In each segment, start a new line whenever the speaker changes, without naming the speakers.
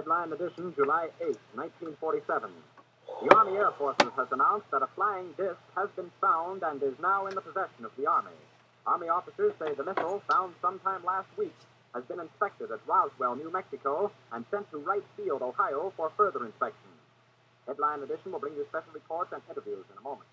Headline edition, July 8, 1947. The Army Air Forces has announced that a flying disc has been found and is now in the possession of the Army. Army officers say the missile, found sometime last week, has been inspected at Roswell, New Mexico, and sent to Wright Field, Ohio, for further inspection. Headline edition will bring you special reports and interviews in a moment.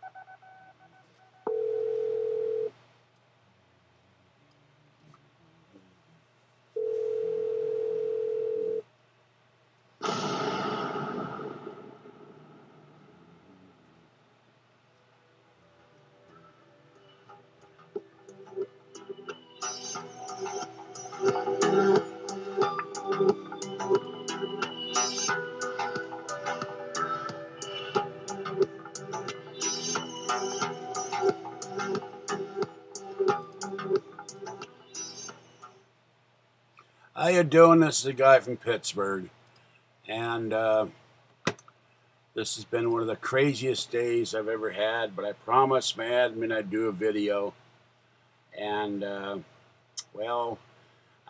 How you doing? This is a guy from Pittsburgh, and this has been one of the craziest days I've ever had, but I promised my admin I'd do a video, and well,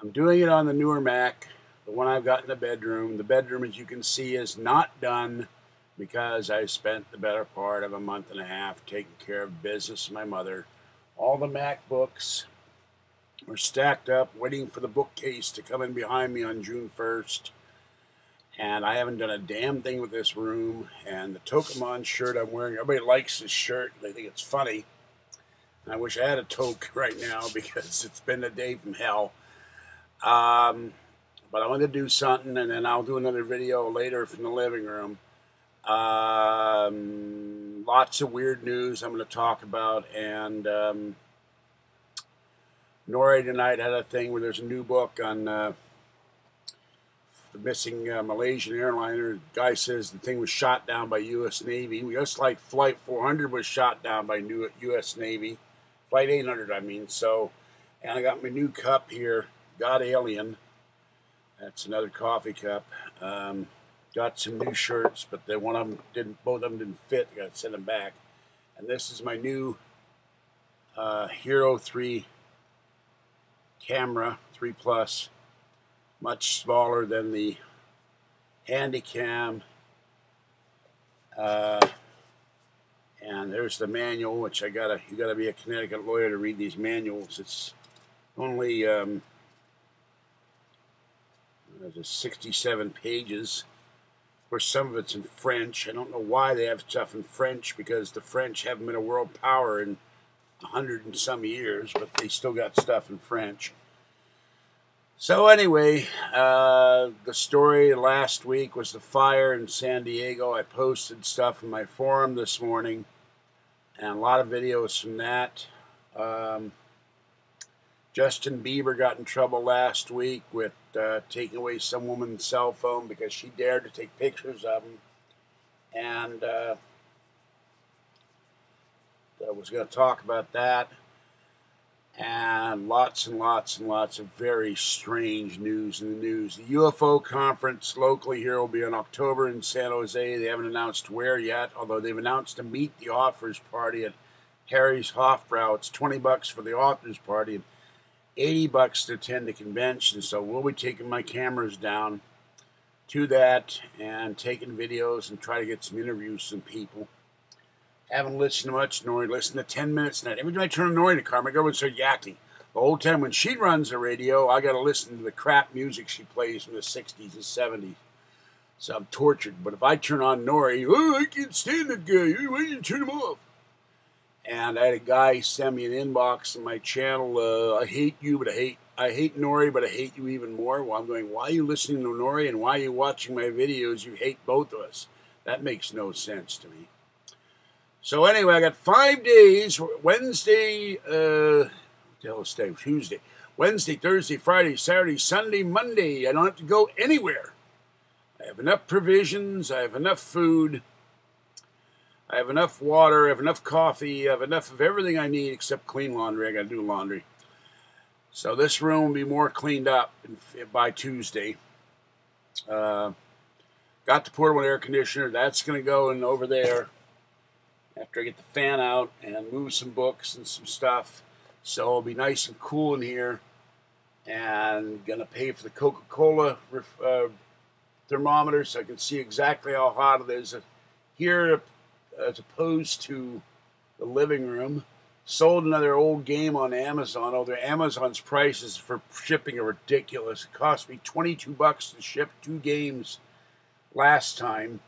I'm doing it on the newer Mac, the one I've got in the bedroom. The bedroom, as you can see, is not done because I spent the better part of a month and a half taking care of business with my mother. All the MacBooks are stacked up, waiting for the bookcase to come in behind me on June 1st. And I haven't done a damn thing with this room. And the Tokemon shirt I'm wearing, everybody likes this shirt. They think it's funny. I wish I had a toque right now because it's been a day from hell. But I wanted to do something, and then I'll do another video later from the living room. Lots of weird news I'm going to talk about, and Noory tonight had a thing where there's a new book on the missing Malaysian airliner. The guy says the thing was shot down by U.S. Navy, just like Flight 400 was shot down by U.S. Navy. Flight 800, I mean. So, and I got my new cup here, God Alien. That's another coffee cup. Got some new shirts, but one of them didn't. Both of them didn't fit. I got to send them back. And this is my new Hero 3 camera, 3 Plus, much smaller than the Handycam. And there's the manual, which you gotta be a Connecticut lawyer to read these manuals. It's only there's 67 pages. Of course, some of it's in French. I don't know why they have stuff in French, because the French haven't been a world power in 100 and some years, but they still got stuff in French. So anyway, the story last week was the fire in San Diego. I posted stuff in my forum this morning, and a lot of videos from that. Justin Bieber got in trouble last week with taking away some woman's cell phone because she dared to take pictures of him. And I was going to talk about that. And lots and lots and lots of very strange news in the news. The UFO Conference locally here will be in October in San Jose. They haven't announced where yet, although they've announced to meet the authors party at Harry's Hofbrau. It's $20 for the authors party and $80 to attend the convention. So we'll be taking my cameras down to that and taking videos and try to get some interviews with some people. Haven't listened to much Noory. Listen to 10 minutes a night. Every time I turn on Noory in the car, my girlfriend starts yakking. The whole time when she runs the radio, I got to listen to the crap music she plays from the 60s and 70s. So I'm tortured. But if I turn on Noory, oh, I can't stand that guy. Why didn't you turn him off? And I had a guy send me an inbox on my channel. I hate you, but I hate Noory, but I hate you even more. Well, I'm going, why are you listening to Noory and why are you watching my videos? You hate both of us. That makes no sense to me. So anyway, I got 5 days. Wednesday, Tuesday, Wednesday, Thursday, Friday, Saturday, Sunday, Monday. I don't have to go anywhere. I have enough provisions. I have enough food. I have enough water. I have enough coffee. I have enough of everything I need except clean laundry. I got to do laundry. So this room will be more cleaned up by Tuesday. Got the portable air conditioner. That's going to go in over there after I get the fan out and move some books and some stuff. So it'll be nice and cool in here. And going to pay for the Coca-Cola thermometer so I can see exactly how hot it is here as opposed to the living room. Sold another old game on Amazon, although Amazon's prices for shipping are ridiculous. It cost me $22 to ship 2 games last time,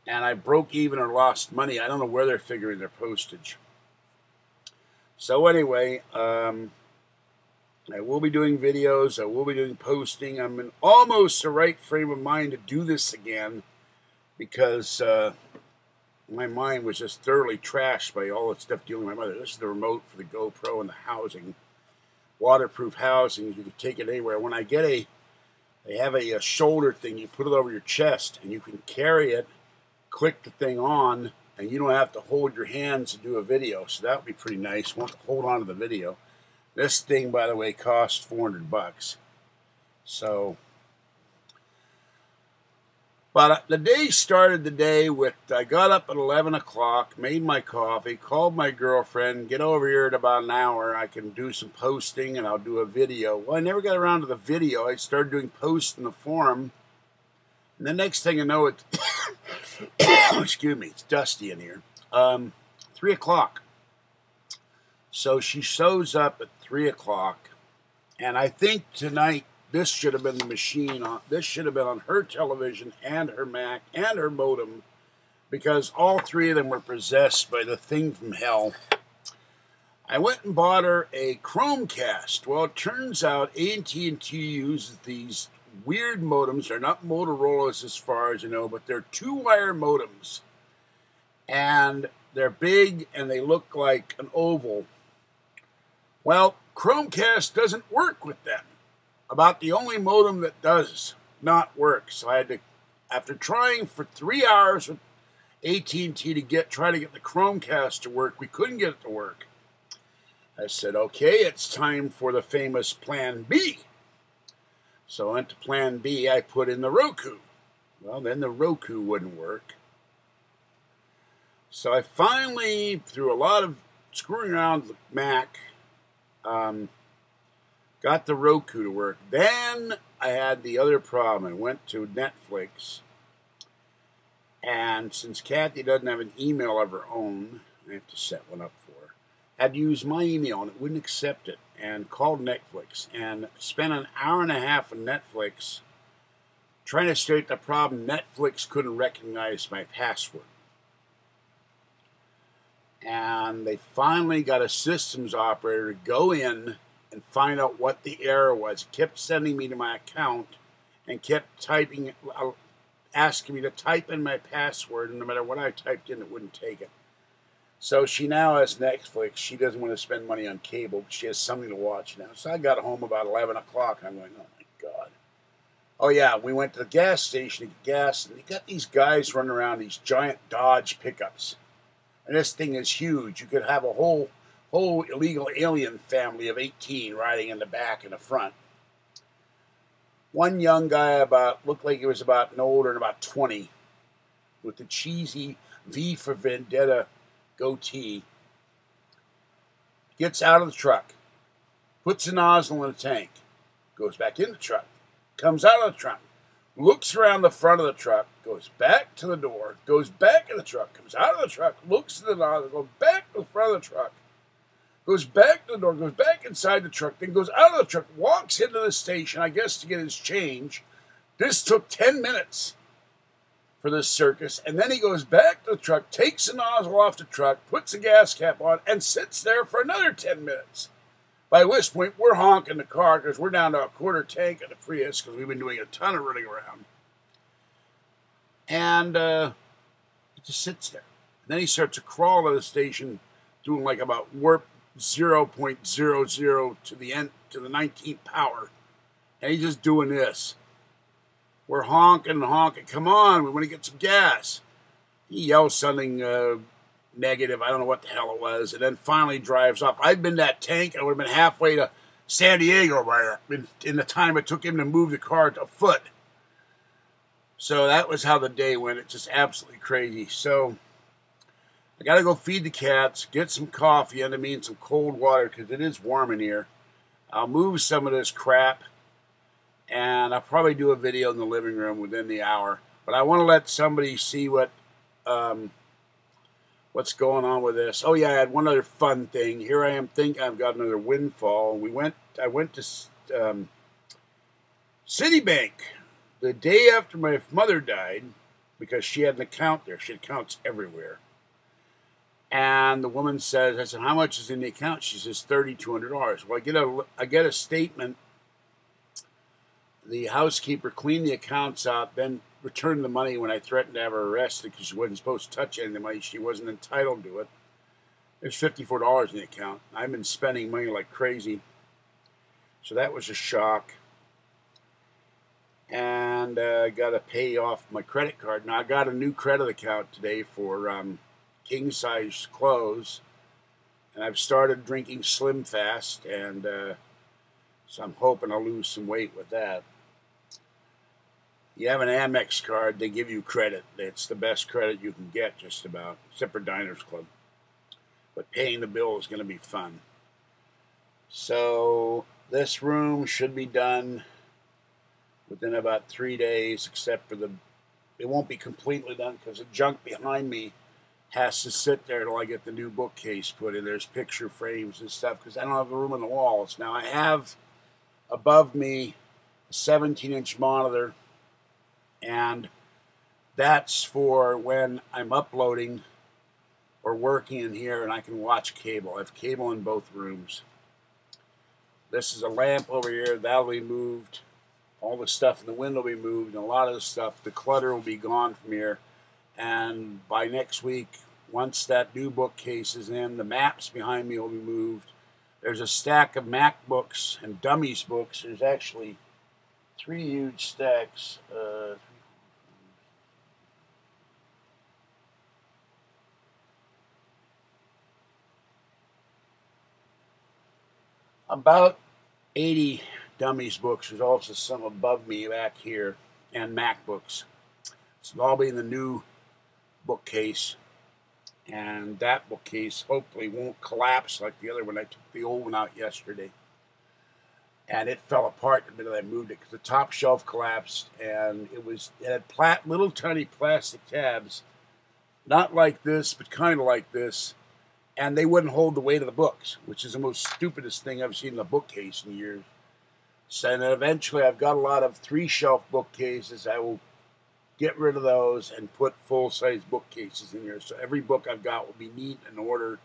and I broke even or lost money. I don't know where they're figuring their postage. So anyway, I will be doing videos. I will be doing posting. I'm in almost the right frame of mind to do this again because my mind was just thoroughly trashed by all the stuff dealing with my mother. This is the remote for the GoPro and the housing. Waterproof housing. You can take it anywhere. When I get they have a shoulder thing. You put it over your chest and you can carry it, click the thing on, and you don't have to hold your hands to do a video. So that would be pretty nice. Won't hold on to the video. This thing, by the way, costs $400. So, but the day started the day with, I got up at 11 o'clock, made my coffee, called my girlfriend, get over here in about an hour. I can do some posting and I'll do a video. Well, I never got around to the video. I started doing posts in the forum. And the next thing I know, it's, excuse me, it's dusty in here. 3 o'clock. So she shows up at 3 o'clock. And I think tonight, this should have been the machine on. This should have been on her television and her Mac and her modem, because all 3 of them were possessed by the thing from hell. I went and bought her a Chromecast. Well, it turns out AT&T uses these weird modems. They're not Motorola's as far as you know, but they're 2-wire modems, and they're big and they look like an oval. Well, Chromecast doesn't work with them. About the only modem that does not work. So I had to, after trying for 3 hours with AT&T to try to get the Chromecast to work, we couldn't get it to work. I said, okay, it's time for the famous Plan B. So I went to Plan B. I put in the Roku. Well, then the Roku wouldn't work. So I finally, through a lot of screwing around with Mac, got the Roku to work. Then I had the other problem. I went to Netflix, and since Kathy doesn't have an email of her own, I have to set one up for her. I had to use my email, and it wouldn't accept it, and called Netflix, and spent an hour and a half on Netflix trying to state the problem. Netflix couldn't recognize my password. And they finally got a systems operator to go in and find out what the error was. It kept sending me to my account and kept asking me to type in my password, and no matter what I typed in, it wouldn't take it. So she now has Netflix. She doesn't want to spend money on cable, but she has something to watch now. So I got home about 11 o'clock, and I'm going, oh my God. Oh yeah, we went to the gas station to get gas, and they got these guys running around, these giant Dodge pickups. And this thing is huge. You could have a whole illegal alien family of 18 riding in the back and the front. One young guy looked like he was about no older than about 20, with the cheesy V for Vendetta goatee, gets out of the truck, puts a nozzle in the tank, goes back in the truck, comes out of the truck, looks around the front of the truck, goes back to the door, goes back in the truck, comes out of the truck, looks at the nozzle, goes back to the front of the truck, goes back to the door, goes back inside the truck, then goes out of the truck, walks into the station, I guess to get his change. This took 10 minutes for this circus, and then he goes back to the truck, takes the nozzle off the truck, puts the gas cap on, and sits there for another 10 minutes. By which point, we're honking the car because we're down to a quarter tank of the Prius because we've been doing a ton of running around. And he just sits there. And then he starts to crawl to the station, doing like about warp 0.00 to the 19th power. And he's just doing this. We're honking and honking. Come on, we want to get some gas. He yells something negative. I don't know what the hell it was. And then finally drives off. I'd been that tank. I would have been halfway to San Diego in the time it took him to move the car a foot. So that was how the day went. It's just absolutely crazy. So I got to go feed the cats, get some coffee under me and some cold water because it is warm in here. I'll move some of this crap. And I'll probably do a video in the living room within the hour. But I want to let somebody see what's going on with this. Oh yeah, I had one other fun thing. Here I am thinking I've got another windfall. I went to Citibank the day after my mother died because she had an account there. She had accounts everywhere. And the woman says, I said, how much is in the account? She says, $3,200. Well, I get a statement. The housekeeper cleaned the accounts out, then returned the money when I threatened to have her arrested because she wasn't supposed to touch any of the money. She wasn't entitled to it. There's $54 in the account. I've been spending money like crazy. So that was a shock. And I got to pay off my credit card. Now, I got a new credit account today for king-size clothes. And I've started drinking Slim Fast. And so I'm hoping I'll lose some weight with that. You have an Amex card, they give you credit. It's the best credit you can get, just about, except for Diners Club. But paying the bill is going to be fun. So this room should be done within about 3 days, except for it won't be completely done because the junk behind me has to sit there till I get the new bookcase put in. There's picture frames and stuff because I don't have the room on the walls. Now I have above me a 17-inch monitor, and that's for when I'm uploading or working in here and I can watch cable. I have cable in both rooms. This is a lamp over here. That'll be moved. All the stuff in the window will be moved, and a lot of the stuff, the clutter will be gone from here. And by next week, once that new bookcase is in, the maps behind me will be moved. There's a stack of MacBooks and dummies books. There's actually 3 huge stacks. About 80 dummies books. There's also some above me back here, and MacBooks. So they'll all be in the new bookcase, and that bookcase hopefully won't collapse like the other one. I took the old one out yesterday, and it fell apart the minute I moved it because the top shelf collapsed, and it had little tiny plastic tabs, not like this, but kind of like this. And they wouldn't hold the weight of the books, which is the most stupidest thing I've seen in a bookcase in years. So then eventually I've got a lot of 3-shelf bookcases. I will get rid of those and put full-size bookcases in here. So every book I've got will be neat and ordered.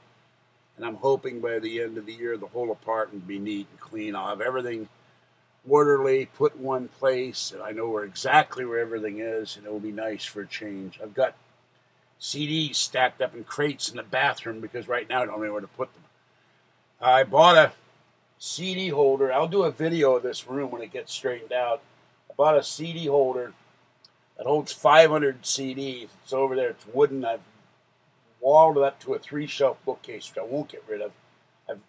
And I'm hoping by the end of the year the whole apartment will be neat and clean. I'll have everything orderly, put in one place, and I know exactly where everything is, and it will be nice for a change. I've got CDs stacked up in crates in the bathroom because right now I don't know where to put them. I bought a CD holder. I'll do a video of this room when it gets straightened out. I bought a CD holder that holds 500 CDs. It's over there. It's wooden. I've walled it up to a 3-shelf bookcase, which I won't get rid of.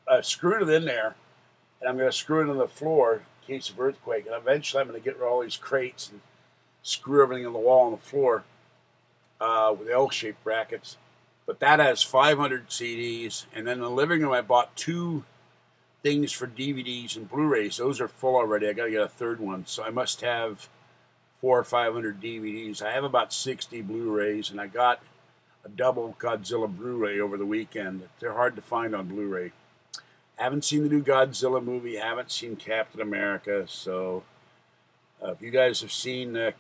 I've screwed it in there, and I'm going to screw it in the floor in case of earthquake. And eventually I'm going to get rid of all these crates and screw everything in the wall and the floor. With L-shaped brackets, but that has 500 CDs. And then in the living room, I bought 2 things for DVDs and Blu-rays. Those are full already. I got to get a 3rd one, so I must have 400 or 500 DVDs. I have about 60 Blu-rays, and I got a double Godzilla Blu-ray over the weekend. They're hard to find on Blu-ray. Haven't seen the new Godzilla movie. Haven't seen Captain America. So if you guys have seen the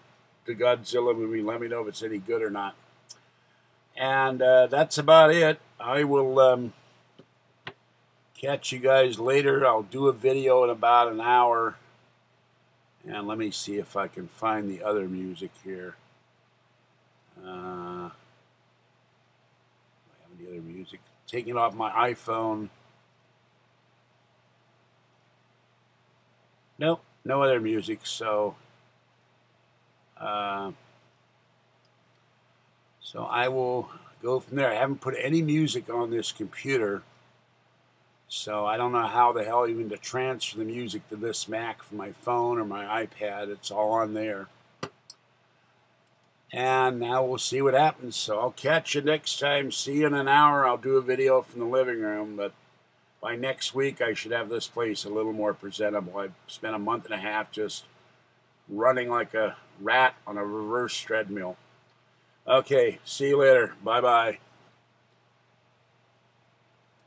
Godzilla movie, let me know if it's any good or not. And that's about it. I will catch you guys later. I'll do a video in about an hour. And let me see if I can find the other music here. I have the other music. Taking off my iPhone. Nope, no other music, so I will go from there. I haven't put any music on this computer, so I don't know how the hell even to transfer the music to this Mac from my phone or my iPad. It's all on there. And now we'll see what happens. So I'll catch you next time. See you in an hour. I'll do a video from the living room, but by next week I should have this place a little more presentable. I've spent a month and a half just running like a rat on a reverse treadmill. Okay, see you later. Bye-bye.